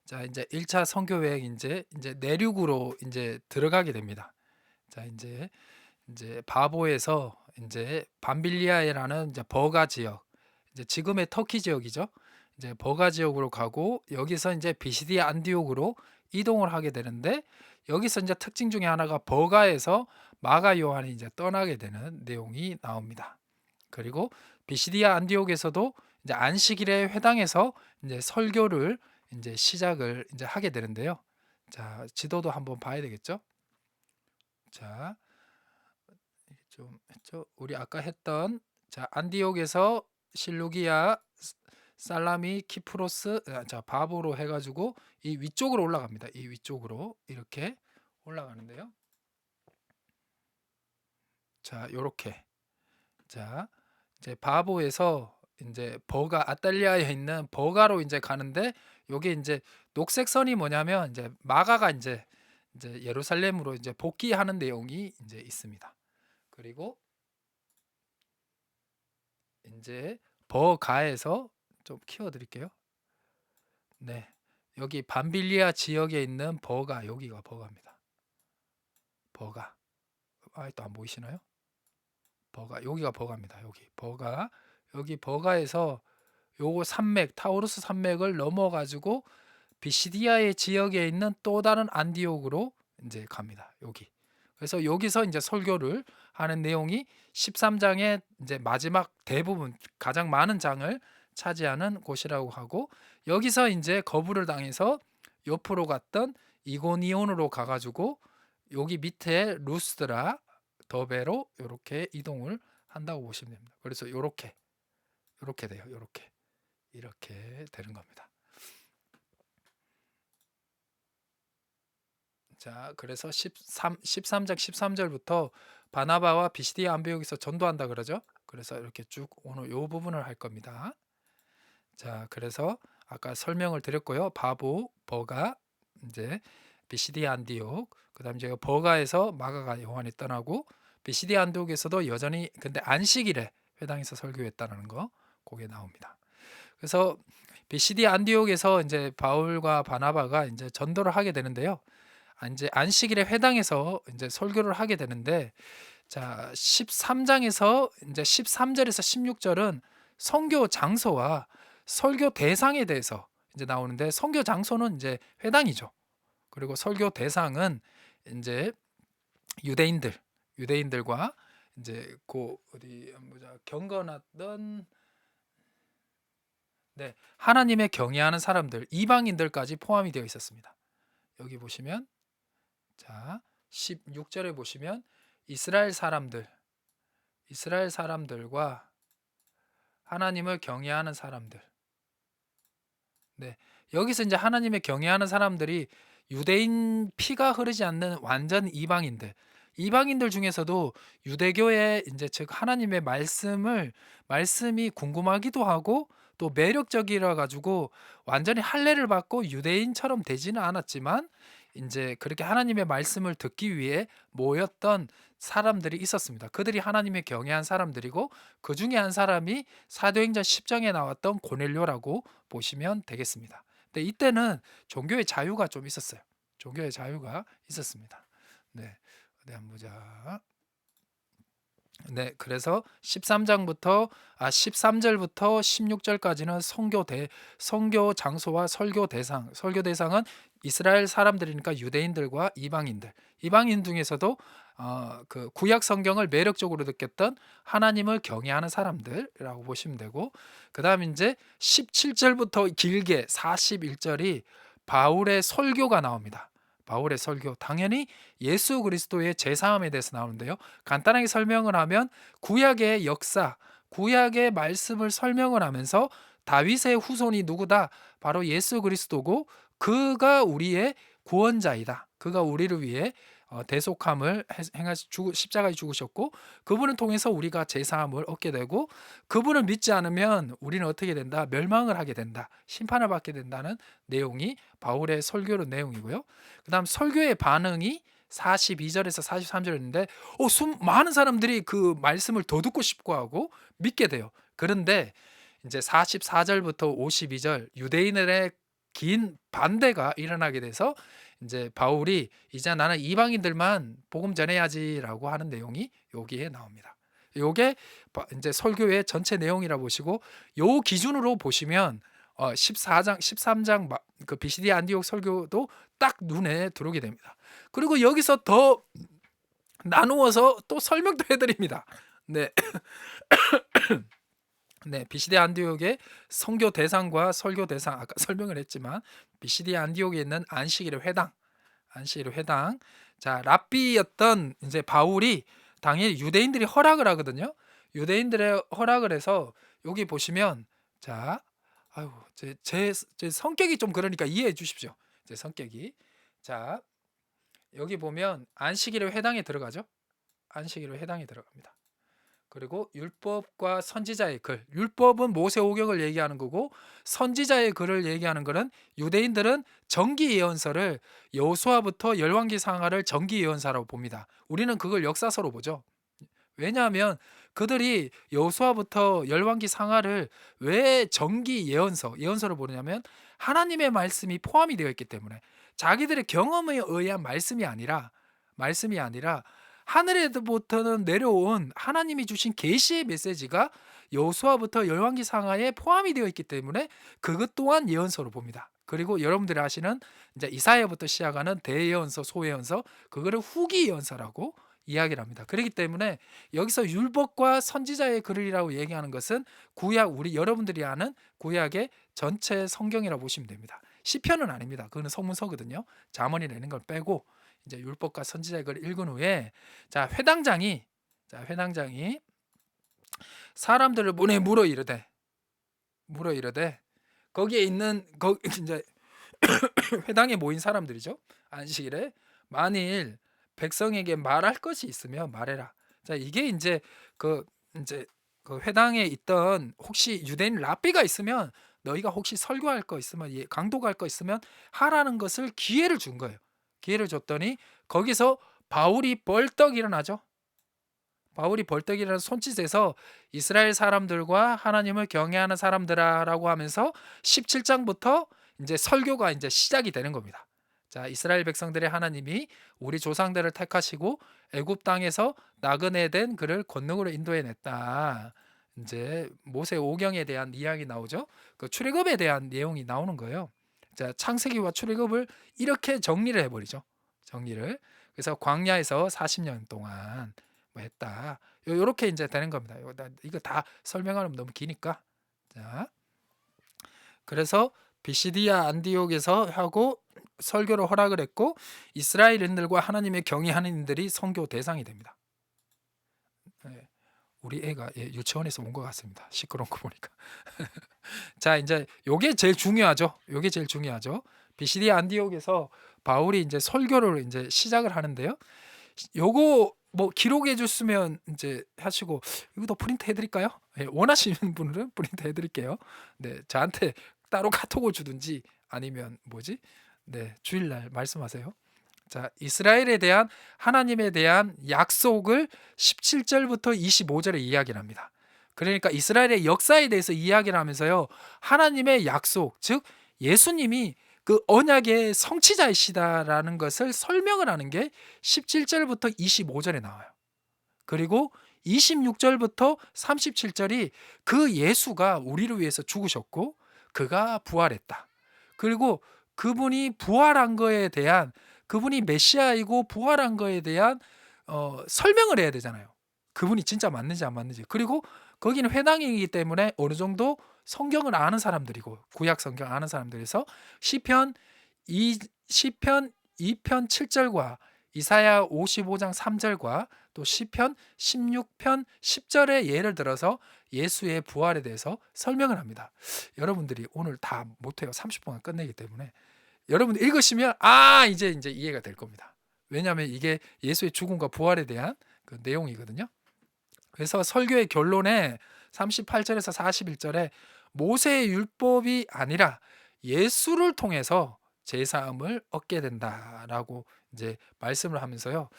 자, 이제 1차 선교 여행 이제 내륙으로 이제 들어가게 됩니다. 자, 이제 바보에서 이제 밤빌리아라는 이제 버가 지역, 이제 지금의 터키 지역이죠. 이제 버가 지역으로 가고 여기서 이제 비시디아 안디옥으로 이동을 하게 되는데 여기서 이제 특징 중에 하나가 버가에서 마가 요한이 이제 떠나게 되는 내용이 나옵니다. 그리고 비시디아 안디옥에서도 이제 안식일에 회당에서 이제 설교를 이제 시작을 이제 하게 되는데요. 자, 지도도 한번 봐야 되겠죠? 자, 좀 했죠. 우리 아까 했던 자, 안디옥에서 실루기아, 살라미, 키프로스, 자, 바보로 해가지고 이 위쪽으로 올라갑니다. 이 위쪽으로 이렇게 올라가는데요. 자, 요렇게. 자, 이제 바보에서 이제 버가 아탈리아에 있는 버가로 이제 가는데 요게 이제 녹색 선이 뭐냐면 이제 마가가 이제 예루살렘으로 이제 복귀하는 내용이 이제 있습니다. 그리고 이제 버가에서 좀 키워 드릴게요. 네. 여기 밤빌리아 지역에 있는 버가 여기가 버가입니다. 버가. 또 안 보이시나요? 버가 여기가 버가입니다. 여기 버가에서 요거 산맥 타우루스 산맥을 넘어 가지고 비시디아의 지역에 있는 또 다른 안디옥으로 이제 갑니다. 여기. 그래서 여기서 이제 설교를 하는 내용이 13장의 이제 마지막 대부분 가장 많은 장을 차지하는 곳이라고 하고 여기서 이제 거부를 당해서 옆으로 갔던 이고니온으로 가가지고 여기 밑에 루스드라 더베로 이렇게 이동을 한다고 보시면 됩니다. 그래서 요렇게 돼요. 이렇게 되는 겁니다. 자, 그래서 13장 13절부터 바나바와 비시디아 안디옥에서 전도한다 그러죠. 그래서 이렇게 쭉 오늘 요 부분을 할 겁니다. 자, 그래서 아까 설명을 드렸고요. 바보, 버가, 이제 비시디아 안디옥, 그다음 이제 버가에서 마가가 요한이 떠나고 비시디아 안디옥에서도 여전히 근데 안식일에 회당에서 설교했다는 거 그게 나옵니다. 그래서 비시디아 안디옥에서 이제 바울과 바나바가 이제 전도를 하게 되는데요. 이제 안식일에 회당에서 이제 설교를 하게 되는데 자, 13장에서 이제 13절에서 16절은 선교 장소와 설교 대상에 대해서 이제 나오는데 선교 장소는 이제 회당이죠. 그리고 설교 대상은 이제 유대인들, 유대인들과 이제 그 어디 보자 경건하던 네, 하나님의 경외하는 사람들, 이방인들까지 포함이 되어 있었습니다. 여기 보시면 자, 16절에 보시면 이스라엘 사람들과 하나님을 경외하는 사람들. 네. 여기서 이제 하나님의 경외하는 사람들이 유대인 피가 흐르지 않는 완전 이방인들 중에서도 유대교의 이제 즉 하나님의 말씀이 궁금하기도 하고 또 매력적이라 가지고 완전히 할례를 받고 유대인처럼 되지는 않았지만 이제 그렇게 하나님의 말씀을 듣기 위해 모였던 사람들이 있었습니다. 그들이 하나님의 경외한 사람들이고 그 중에 한 사람이 사도행전 10장에 나왔던 고넬료라고 보시면 되겠습니다. 근데 이때는 종교의 자유가 좀 있었어요. 종교의 자유가 있었습니다. 네, 어디 한번 보자. 네, 그래서 13절부터 16절까지는 선교 장소와 설교 대상은 이스라엘 사람들이니까 유대인들과 이방인 중에서도 그 구약 성경을 매력적으로 느꼈던 하나님을 경외하는 사람들이라고 보시면 되고, 그다음 이제 17절부터 길게 41절이 바울의 설교가 나옵니다. 바울의 설교 당연히 예수 그리스도의 제사함에 대해서 나오는데요. 간단하게 설명을 하면 구약의 역사, 구약의 말씀을 설명을 하면서 다윗의 후손이 누구다? 바로 예수 그리스도고 그가 우리의 구원자이다. 그가 우리를 위해 대속함을 행하시 십자가에 죽으셨고 그분을 통해서 우리가 제사함을 얻게 되고 그분을 믿지 않으면 우리는 어떻게 된다? 멸망을 하게 된다. 심판을 받게 된다는 내용이 바울의 설교의 내용이고요. 그다음 설교의 반응이 42절에서 43절인데 많은 사람들이 그 말씀을 더 듣고 싶고 하고 믿게 돼요. 그런데 이제 44절부터 52절 유대인들의 긴 반대가 일어나게 돼서 이제 바울이 이제 나는 이방인들만 복음 전해야지라고 하는 내용이 여기에 나옵니다. 요게 이제 설교의 전체 내용이라 보시고 요 기준으로 보시면 14장, 13장 그 비시디 안디옥 설교도 딱 눈에 들어오게 됩니다. 그리고 여기서 더 나누어서 또 설명도 해드립니다. 네. 네, 비시디 안디옥의 선교 대상과 설교 대상 아까 설명을 했지만 비시디 안디옥에 있는 안식일의 회당. 자, 랍비였던 이제 바울이 당연히 유대인들이 허락을 하거든요. 유대인들의 허락을 해서 여기 보시면 자, 아유, 제 성격이 좀 그러니까 이해해 주십시오. 제 성격이. 자, 여기 보면 안식일의 회당에 들어가죠. 안식일의 회당에 들어갑니다. 그리고 율법과 선지자의 글. 율법은 모세오경을 얘기하는 거고 선지자의 글을 얘기하는 거는 유대인들은 정기 예언서를 여호수아부터 열왕기 상하를 정기 예언서라고 봅니다. 우리는 그걸 역사서로 보죠. 왜냐하면 그들이 여호수아부터 열왕기 상하를 왜 정기 예언서로 보느냐면 하나님의 말씀이 포함이 되어 있기 때문에 자기들의 경험에 의한 말씀이 아니라 하늘에부터는 내려온 하나님이 주신 계시의 메시지가 여호수아부터 열왕기 상하에 포함이 되어 있기 때문에 그것 또한 예언서로 봅니다. 그리고 여러분들이 아시는 이제 이사야부터 시작하는 대예언서, 소예언서, 그거를 후기 예언서라고 이야기를 합니다. 그렇기 때문에 여기서 율법과 선지자의 글이라고 얘기하는 것은 구약, 우리 여러분들이 아는 구약의 전체 성경이라고 보시면 됩니다. 시편은 아닙니다. 그거는 성문서거든요. 잠언이라는 걸 빼고 이제 율법과 선지자의 글을 읽은 후에 회당장이 사람들을 문에 물어 이르되 거기에 있는 이제 회당에 모인 사람들이죠. 안식일에 만일 백성에게 말할 것이 있으면 말해라. 자, 이게 이제 그 회당에 있던 혹시 유대인 랍비가 있으면 너희가 혹시 설교할 거 있으면 강도할 거 있으면 하라는 것을 기회를 준 거예요. 기회를 줬더니 거기서 바울이 벌떡 일어나죠. 바울이 벌떡 일어나서 손짓해서 이스라엘 사람들과 하나님을 경외하는 사람들아라고 하면서 17장부터 이제 설교가 이제 시작이 되는 겁니다. 자, 이스라엘 백성들의 하나님이 우리 조상들을 택하시고 애굽 땅에서 나그네 된 그를 권능으로 인도해 냈다. 이제 모세 오경에 대한 이야기 나오죠. 그 출애굽에 대한 내용이 나오는 거예요. 자, 창세기와 출애굽을 이렇게 정리를 해버리죠. 정리를. 그래서 광야에서 40년 동안 뭐 했다. 요렇게 이제 되는 겁니다. 이거 다 설명하면 너무 기니까. 자, 그래서 비시디아 안디옥에서 하고 설교를 허락을 했고 이스라엘인들과 하나님의 경외하는 인들이 선교 대상이 됩니다. 네, 우리 애가 유치원에서 온 것 같습니다. 시끄러운 거 보니까. 자, 이제 요게 제일 중요하죠. 비시디아 안디옥에서 바울이 이제 설교를 이제 시작을 하는데요. 요거 뭐 기록해 줬으면 이제 하시고 이거 프린트 해드릴까요? 원하시는 분들은 프린트 해드릴게요. 네, 저한테 따로 카톡을 주든지 아니면 네, 주일날 말씀하세요. 자, 이스라엘에 대한 하나님에 대한 약속을 17절부터 25절에 이야기를 합니다. 그러니까 이스라엘의 역사에 대해서 이야기를 하면서요, 하나님의 약속, 즉 예수님이 그 언약의 성취자이시다라는 것을 설명을 하는 게 17절부터 25절에 나와요. 그리고 26절부터 37절이 그 예수가 우리를 위해서 죽으셨고 그가 부활했다. 그리고 그분이 부활한 거에 대한, 그분이 메시아이고 부활한 거에 대한 설명을 해야 되잖아요. 그분이 진짜 맞는지 안 맞는지. 그리고 거기는 회당이기 때문에 어느 정도 성경을 아는 사람들이고 구약 성경 아는 사람들에서 시편 2편 7절과 이사야 55장 3절과 또 시편 16편 10절의 예를 들어서 예수의 부활에 대해서 설명을 합니다. 여러분들이 오늘 다 못해요. 30분간 끝내기 때문에 여러분 읽으시면 이제 이해가 될 겁니다. 왜냐하면 이게 예수의 죽음과 부활에 대한 그 내용이거든요. 그래서 설교의 결론에 38절에서 41절에 모세의 율법이 아니라 예수를 통해서 제사함을 얻게 된다라고 이제 말씀을 하면서요.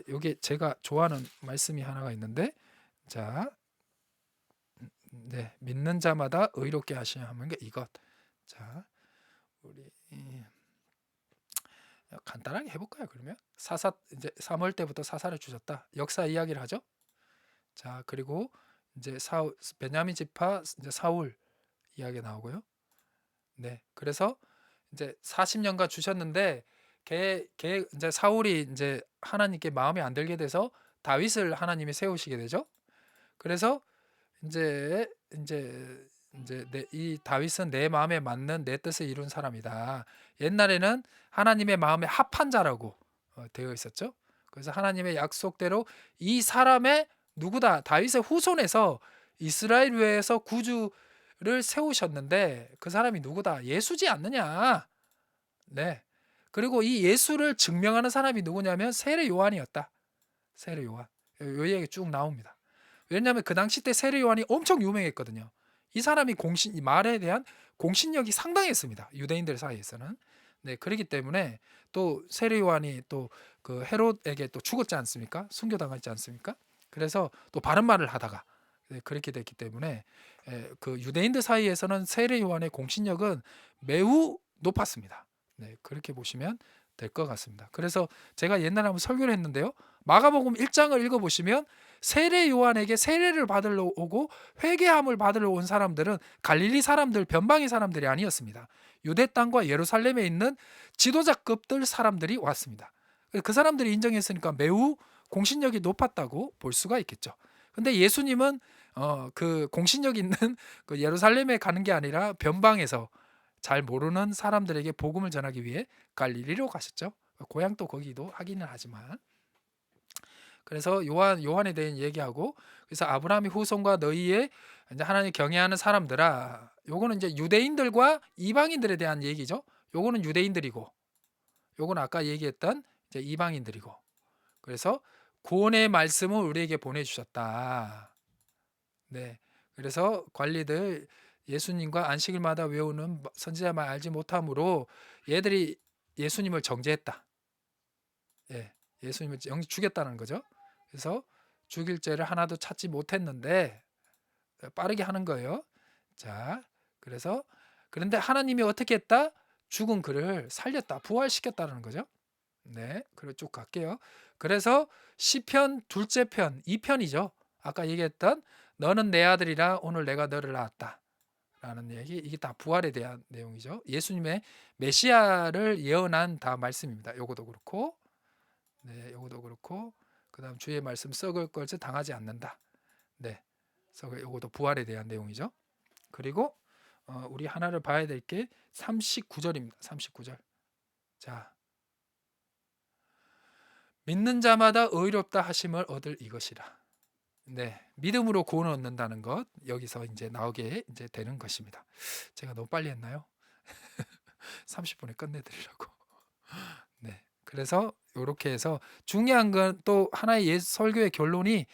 여기 제가 좋아하는 말씀이 하나가 있는데, 자, 네, 믿는 자마다 의롭게 하시는 하는 게 이것. 자, 우리 간단하게 해볼까요? 그러면 사사 이제 사무엘 때부터 사사를 주셨다. 역사 이야기를 하죠. 자, 그리고 이제 베냐민 지파 이제 사울 이야기 나오고요. 네, 그래서 이제 40년간 주셨는데 걔 이제 사울이 이제 하나님께 마음에 안 들게 돼서 다윗을 하나님이 세우시게 되죠. 그래서 이제 이 다윗은 내 마음에 맞는 내 뜻을 이룬 사람이다. 옛날에는 하나님의 마음에 합한 자라고 되어 있었죠. 그래서 하나님의 약속대로 이 사람의 누구다 다윗의 후손에서 이스라엘 위에서 구주를 세우셨는데 그 사람이 누구다? 예수지 않느냐? 네. 그리고 이 예수를 증명하는 사람이 누구냐면 세례 요한이었다. 세례 요한. 요 얘기 쭉 나옵니다. 왜냐하면 그 당시 때 세례 요한이 엄청 유명했거든요. 이 사람이 이 말에 대한 공신력이 상당했습니다. 유대인들 사이에서는. 네, 그렇기 때문에 또 세례 요한이 또 그 헤롯에게 또 죽었지 않습니까? 순교당했지 않습니까? 그래서 또 바른 말을 하다가 네, 그렇게 됐기 때문에 그 유대인들 사이에서는 세례 요한의 공신력은 매우 높았습니다. 네, 그렇게 보시면 될 것 같습니다. 그래서 제가 옛날에 한번 설교를 했는데요. 마가복음 1장을 읽어보시면 세례 요한에게 세례를 받으러 오고 회개함을 받으러 온 사람들은 갈릴리 사람들, 변방의 사람들이 아니었습니다. 유대 땅과 예루살렘에 있는 지도자급들 사람들이 왔습니다. 그 사람들이 인정했으니까 매우 공신력이 높았다고 볼 수가 있겠죠. 근데 예수님은 그 공신력 있는 그 예루살렘에 가는 게 아니라 변방에서 잘 모르는 사람들에게 복음을 전하기 위해 갈릴리로 가셨죠. 고향도 거기도 하기는 하지만. 그래서 요한에 대한 얘기하고 그래서 아브라함의 후손과 너희의 이제 하나님 경외하는 사람들아. 요거는 이제 유대인들과 이방인들에 대한 얘기죠. 요거는 유대인들이고 요건 아까 얘기했던 이제 이방인들이고. 그래서 구원의 말씀을 우리에게 보내주셨다. 네. 그래서 관리들 예수님과 안식일마다 외우는 선지자 말 알지 못함으로 얘들이 예수님을 정죄했다. 예, 예수님을 죽였다는 거죠. 그래서 죽일 죄를 하나도 찾지 못했는데 빠르게 하는 거예요. 자, 그런데 하나님이 어떻게 했다? 죽은 그를 살렸다, 부활시켰다는 거죠. 네, 그리고 쭉 갈게요. 그래서 시편 둘째 편 2편이죠. 아까 얘기했던 너는 내 아들이라 오늘 내가 너를 낳았다 라는 얘기, 이게 다 부활에 대한 내용이죠. 예수님의 메시아를 예언한 다 말씀입니다. 요것도 그렇고 네, 요것도 그렇고 그다음 주의 말씀 썩을 것을 당하지 않는다. 네, 요것도 부활에 대한 내용이죠. 그리고 우리 하나를 봐야 될 게 39절입니다. 39절. 자, 믿는 자마다 의롭다 하심을 얻을 이것이라. 네, 믿음으로 구원을 얻는다는 것 여기서 이제 나오게 이제 되는 것입니다. 제가 너무 빨리 했나요? 30분에 끝내드리려고. 네, 그래서 이렇게 해서 중요한 건 또 하나의 설교의 결론이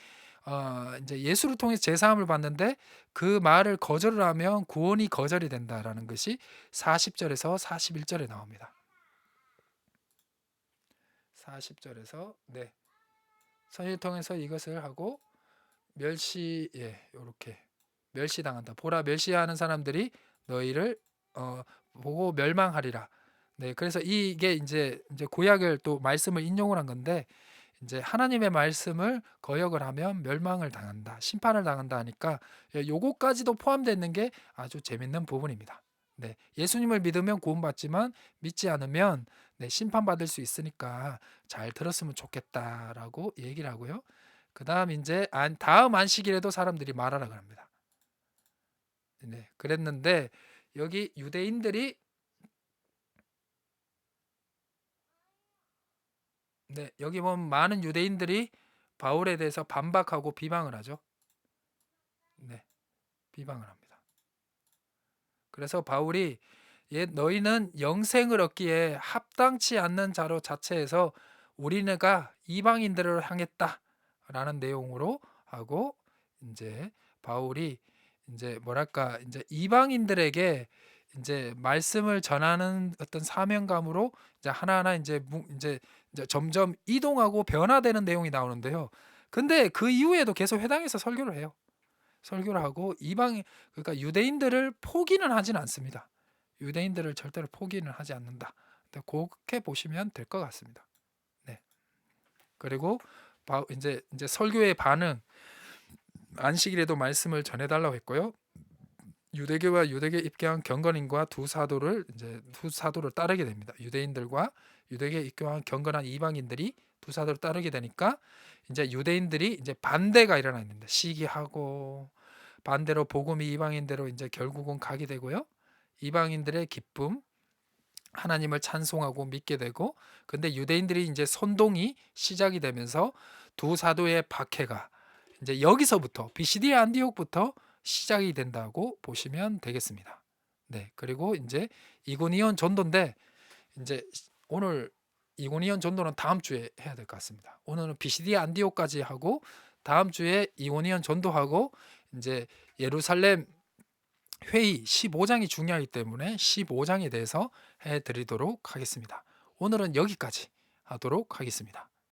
이제 예수를 통해서 제사함을 받는데 그 말을 거절을 하면 구원이 거절이 된다라는 것이 40절에서 41절에 나옵니다. 40절에서 네, 선을 통해서 이것을 하고 요렇게 멸시당한다. 보라, 멸시하는 사람들이 너희를 보고 멸망하리라. 네, 그래서 이게 이제 구약을 또 말씀을 인용을 한 건데 이제 하나님의 말씀을 거역을 하면 멸망을 당한다, 심판을 당한다 하니까 요거까지도 포함되는 게 아주 재밌는 부분입니다. 네, 예수님을 믿으면 구원받지만 믿지 않으면 네, 심판받을 수 있으니까 잘 들었으면 좋겠다라고 얘기를 하고요. 그다음 이제 다음 안식일에도 사람들이 말하라 그럽니다. 네, 그랬는데 여기 유대인들이 네, 여기 보면 많은 유대인들이 바울에 대해서 반박하고 비방을 하죠. 네, 비방을 합니다. 그래서 바울이 너희는 영생을 얻기에 합당치 않는 자로 자체해서 우리네가 이방인들을 향했다라는 내용으로 하고 이제 바울이 이제 뭐랄까 이제 이방인들에게 이제 말씀을 전하는 어떤 사명감으로 이제 하나하나 이제 점점 이동하고 변화되는 내용이 나오는데요. 근데 그 이후에도 계속 회당에서 설교를 해요. 설교를 하고 그러니까 유대인들을 포기는 하진 않습니다. 유대인들을 절대로 포기는 하지 않는다. 그렇게 보시면 될 것 같습니다. 네. 그리고 이제 설교의 반응, 안식일에도 말씀을 전해달라고 했고요. 유대교와 유대교 입교한 경건인과 두 사도를 따르게 됩니다. 유대인들과 유대교에 입교한 경건한 이방인들이 두 사도를 따르게 되니까 이제 유대인들이 이제 반대가 일어납니다. 시기하고 반대로 복음이 이방인대로 이제 결국은 가게 되고요. 이방인들의 기쁨, 하나님을 찬송하고 믿게 되고, 근데 유대인들이 이제 선동이 시작이 되면서 두 사도의 박해가 이제 여기서부터 비시디아 안디옥부터 시작이 된다고 보시면 되겠습니다. 네, 그리고 이제 이고니온 전도인데 이제 오늘 이고니온 전도는 다음 주에 해야 될 것 같습니다. 오늘은 비시디아 안디옥까지 하고 다음 주에 이고니온 전도하고 이제 예루살렘 회의 15장이 중요하기 때문에 15장에 대해서 해드리도록 하겠습니다. 오늘은 여기까지 하도록 하겠습니다.